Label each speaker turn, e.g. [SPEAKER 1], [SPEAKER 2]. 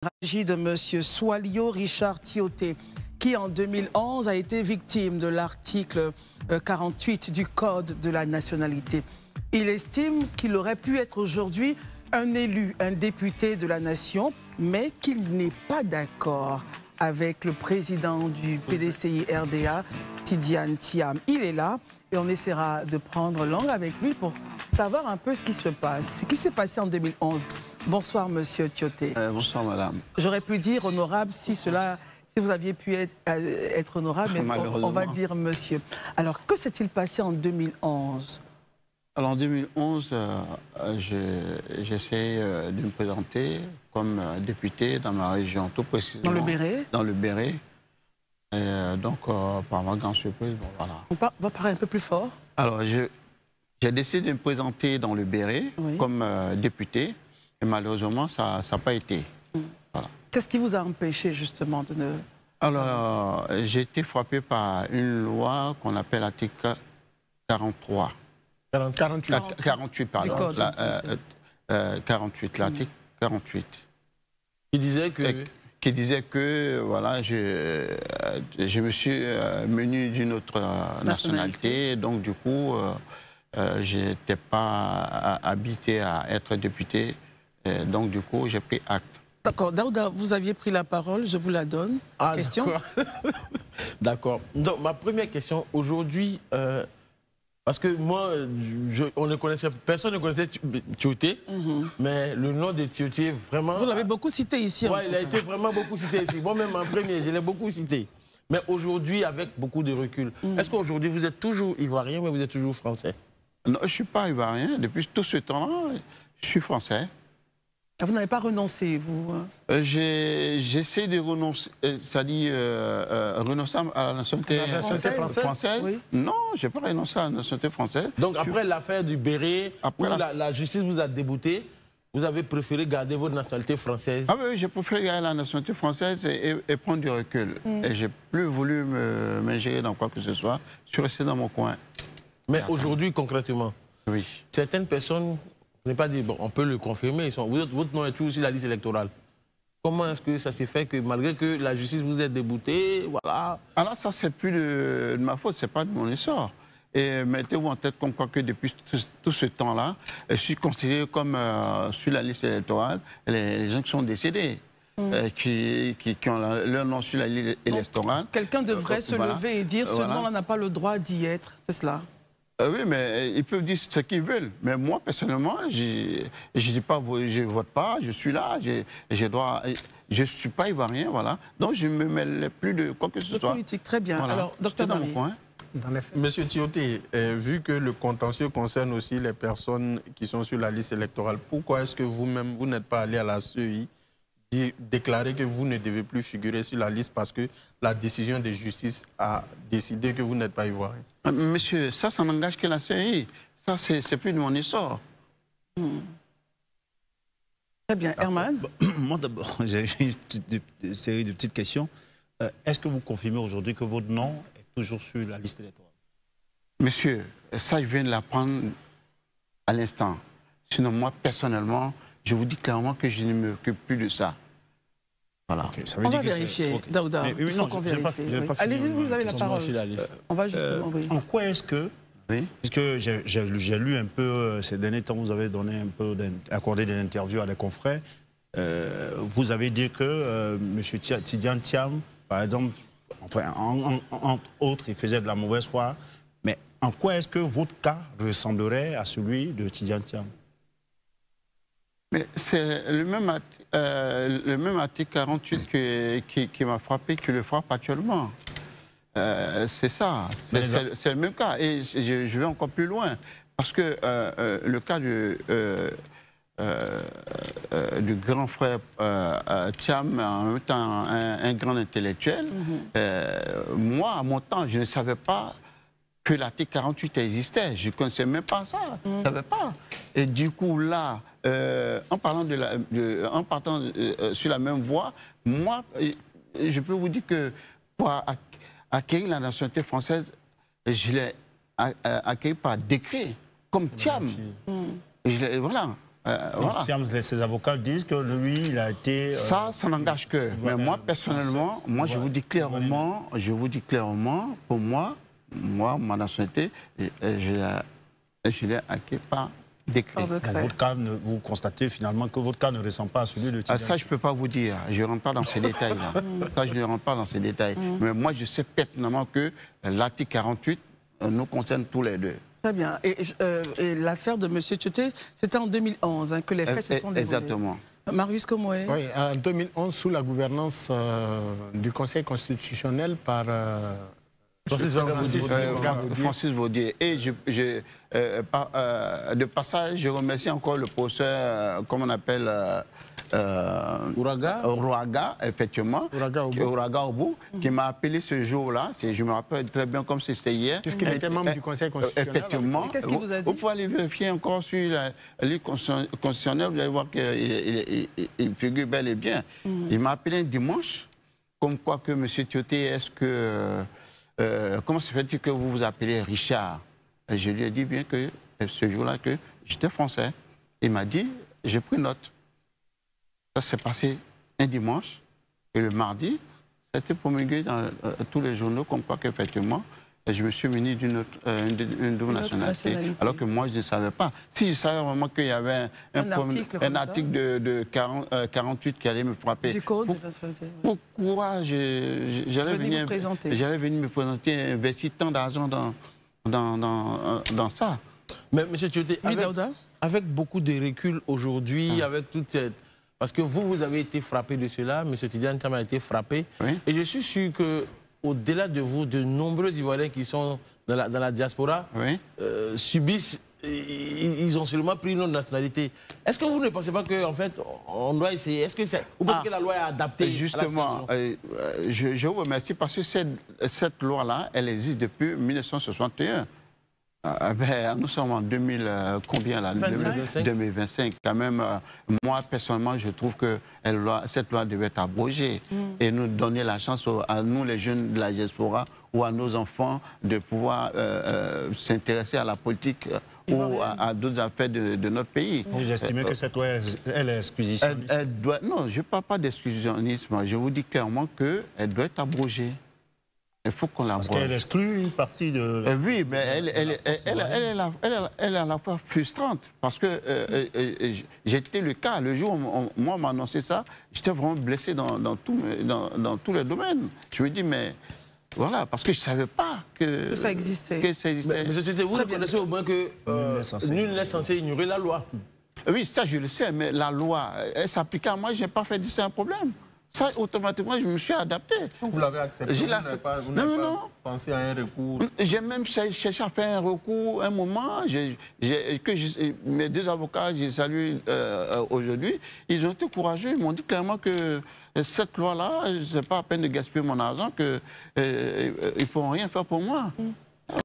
[SPEAKER 1] Il s'agit de M. Swalio Richard Tioté, qui en 2011 a été victime de l'article 48 du Code de la nationalité. Il estime qu'il aurait pu être aujourd'hui un élu, un député de la nation, mais qu'il n'est pas d'accord avec le président du PDCI-RDA, Tidjane Thiam. Il est là et on essaiera de prendre langue avec lui pour savoir un peu ce qui se passe. Ce qui s'est passé en 2011. Bonsoir, monsieur Tioté.
[SPEAKER 2] Bonsoir, madame.
[SPEAKER 1] J'aurais pu dire honorable si vous aviez pu être honorable, mais on va dire monsieur. Alors, que s'est-il passé en 2011?
[SPEAKER 2] Alors, en 2011, j'essaie de me présenter comme député dans ma région, tout précisément.
[SPEAKER 1] Dans le Béret? Dans le
[SPEAKER 2] Béret. Donc, par ma grande surprise, bon, voilà.
[SPEAKER 1] On va parler un peu plus fort.
[SPEAKER 2] Alors, j'ai décidé de me présenter dans le Béret comme député. Et malheureusement, ça n'a pas été. Voilà.
[SPEAKER 1] Qu'est-ce qui vous a empêché justement de ne...
[SPEAKER 2] Alors, j'ai été frappé par une loi qu'on appelle l'article 43. 48, pardon. 48, l'article 48. Qui disait que voilà, je me suis menu d'une autre nationalité. Donc, du coup, je n'étais pas habité à être député. Donc, du coup, j'ai pris acte.
[SPEAKER 1] D'accord. Daouda, vous aviez pris la parole, je vous la donne.
[SPEAKER 3] Ah,
[SPEAKER 1] question.
[SPEAKER 3] D'accord. Donc, ma première question, aujourd'hui, parce que moi, on ne connaissait, personne ne connaissait Tioté, mais le nom de Tioté, vraiment...
[SPEAKER 1] Vous l'avez beaucoup cité ici.
[SPEAKER 3] Oui, il a été vraiment beaucoup cité ici. Moi-même, en premier, je l'ai beaucoup cité. Mais aujourd'hui, avec beaucoup de recul, est-ce qu'aujourd'hui, vous êtes toujours ivoirien, mais vous êtes toujours français?
[SPEAKER 2] Non, je ne suis pas ivoirien. Depuis tout ce temps-là, je suis français.
[SPEAKER 1] Vous n'avez pas renoncé, vous?
[SPEAKER 2] J'essaie de renoncer, c'est-à-dire renoncer à la nationalité française. Oui. Non, je n'ai pas renoncé à la nationalité française.
[SPEAKER 3] Donc après l'affaire du Béret, où la justice vous a débouté, vous avez préféré garder votre nationalité française?
[SPEAKER 2] Ah oui, j'ai préféré garder la nationalité française et prendre du recul. Et je n'ai plus voulu m'ingérer dans quoi que ce soit. Je suis resté dans mon coin.
[SPEAKER 3] Mais aujourd'hui, concrètement,
[SPEAKER 2] oui.
[SPEAKER 3] Certaines personnes... Je n'ai pas dit, bon, on peut le confirmer, votre nom est toujours sur la liste électorale. Comment est-ce que ça s'est fait que malgré que la justice vous ait débouté, voilà...
[SPEAKER 2] Alors ça, c'est plus de ma faute, c'est pas de mon essor. Et mettez-vous en tête comme quoi que depuis tout ce temps-là, je suis considéré comme sur la liste électorale, les gens qui sont décédés, qui ont leur nom sur la liste électorale.
[SPEAKER 1] Quelqu'un devrait se lever et dire ce nom-là n'a pas le droit d'y être, c'est cela?
[SPEAKER 2] Oui, mais ils peuvent dire ce qu'ils veulent. Mais moi, personnellement, je ne vote pas, je suis là, je ne suis pas ivoirien, voilà. Donc, je ne me mêle plus de quoi que ce soit.
[SPEAKER 1] Politique, très bien.
[SPEAKER 2] Voilà.
[SPEAKER 1] Alors, docteur
[SPEAKER 2] dans mon coin.
[SPEAKER 4] Monsieur Tioté, vu que le contentieux concerne aussi les personnes qui sont sur la liste électorale, pourquoi est-ce que vous-même, vous n'êtes pas allé à la CEI déclarer que vous ne devez plus figurer sur la liste parce que la décision de justice a décidé que vous n'êtes pas ivoirien?
[SPEAKER 2] Monsieur, ça n'engage que la CEI. Ça, c'est plus de mon essor.
[SPEAKER 1] Très bien. Herman?
[SPEAKER 5] Moi, d'abord, j'ai une série de petites questions. Est-ce que vous confirmez aujourd'hui que votre nom est toujours sur la liste électorale?
[SPEAKER 2] Monsieur, ça, je viens de l'apprendre à l'instant. Sinon, moi, personnellement, je vous dis clairement que je ne m'occupe plus de ça. Voilà.
[SPEAKER 5] Okay, ça
[SPEAKER 1] veut dire vérifier, Daouda. Il faut qu'on vérifie. Allez-y, vous avez la parole. On va justement,
[SPEAKER 5] En quoi est-ce que, puisque j'ai lu un peu ces derniers temps, vous avez donné un peu accordé des interviews à des confrères, vous avez dit que M. Tidjane Thiam, par exemple, enfin, entre autres, il faisait de la mauvaise foi. Mais en quoi est-ce que votre cas ressemblerait à celui de Tidjane Thiam?
[SPEAKER 2] Mais c'est le même article 48 qui m'a frappé, qui le frappe actuellement. C'est ça, c'est le même cas. Et je vais encore plus loin. Parce que le cas du grand frère Thiam, en même temps un grand intellectuel, moi, à mon temps, je ne savais pas que l'article 48 existait. Je ne connaissais même pas ça. Je ne savais pas. Et du coup, là, en partant sur la même voie, moi, je peux vous dire que pour acquérir la nationalité française, je l'ai acquérie par décret, comme Thiam. Voilà. voilà.
[SPEAKER 5] Ses avocats disent que lui, il a été...
[SPEAKER 2] Ça n'engage que. Mais moi, personnellement, je vous dis clairement, pour moi, ma nationalité, je l'ai acquis par décret.
[SPEAKER 5] Votre cas, vous constatez finalement que votre cas ne ressemble pas à celui de Tidiane.
[SPEAKER 2] Ça, je ne peux pas vous dire. Je ne rentre pas dans ces détails-là. Ça, je ne rentre pas dans ces détails. Mais moi, je sais pertinemment que l'article 48 nous concerne tous les deux.
[SPEAKER 1] Très bien. Et l'affaire de M. Tioté, c'était en 2011 que les faits se sont déroulés.
[SPEAKER 2] Exactement.
[SPEAKER 1] Marius Komoé.
[SPEAKER 6] Oui, en 2011, sous la gouvernance du Conseil constitutionnel par
[SPEAKER 2] Francis Vaudier. Et de passage, je remercie encore le professeur, comment on appelle Ouaga, effectivement, Ouaga Obu, qui m'a appelé ce jour-là. Je me rappelle très bien comme si c'était hier.
[SPEAKER 6] Puisqu'il était membre du Conseil constitutionnel.
[SPEAKER 2] Effectivement.
[SPEAKER 1] Qu'est-ce qu'il vous a dit?
[SPEAKER 2] Vous pouvez aller vérifier encore sur la Ligue constitutionnelle, vous allez voir qu'il figure bel et bien. Il m'a appelé un dimanche, comme quoi que M. Tioté, est-ce que... comment se fait-il que vous vous appelez Richard? Et je lui ai dit bien que ce jour-là, que j'étais français. Il m'a dit, j'ai pris note. Ça s'est passé un dimanche. Et le mardi, c'était promulgué dans tous les journaux, comme quoi qu'effectivement, je me suis muni d'une double nationalité. Alors que moi, je ne savais pas. Si je savais vraiment qu'il y avait un article de 48 qui allait me frapper,
[SPEAKER 1] du code,
[SPEAKER 2] pourquoi j'allais venir me présenter, investir tant d'argent dans ça?
[SPEAKER 3] Mais M. Tioté, avec beaucoup de recul aujourd'hui, avec toute cette... Parce que vous avez été frappé de cela, M. Tidiane Thiam a été frappé. Oui. Et je suis sûr qu'au-delà de vous, de nombreux Ivoiriens qui sont dans la diaspora subissent, ils ont seulement pris une autre nationalité. Est-ce que vous ne pensez pas qu'en fait, on doit essayer? Est-ce que ou parce que la loi est adaptée?
[SPEAKER 2] Justement, je vous remercie parce que cette loi-là, elle existe depuis 1961. Nous sommes en 2025 quand même. Moi, personnellement, je trouve que cette loi devait être abrogée et nous donner la chance à nous, les jeunes de la diaspora, ou à nos enfants de pouvoir s'intéresser à la politique ou à d'autres affaires de notre pays.
[SPEAKER 5] Vous estimez que cette loi, elle est exclusitionniste?
[SPEAKER 2] Non, je ne parle pas d'exclusionnisme. Je vous dis clairement qu'elle doit être abrogée. Il faut qu'on l'abroge.
[SPEAKER 5] Parce qu'elle exclut une partie de...
[SPEAKER 2] Oui, mais elle est à la fois frustrante. Parce que j'étais le cas. Le jour où moi, on m'a annoncé ça, j'étais vraiment blessé dans tous les domaines. Je me dis, mais... Voilà, parce que je ne savais pas que
[SPEAKER 1] ça existait.
[SPEAKER 2] Mais
[SPEAKER 3] vous reconnaissez au moins que nul n'est censé ignorer la loi.
[SPEAKER 2] Oui, ça je le sais, mais la loi, elle s'applique à moi, je n'ai pas fait c'est un problème. Ça, automatiquement, je me suis adapté.
[SPEAKER 4] Vous l'avez accepté, vous n'avez pas pensé à un recours?
[SPEAKER 2] J'ai même cherché à faire un recours un moment. Mes deux avocats, je les salue aujourd'hui, ils ont été courageux, ils m'ont dit clairement que cette loi-là, ce n'est pas la peine de gaspiller mon argent, qu'ils ne pourront rien faire pour moi.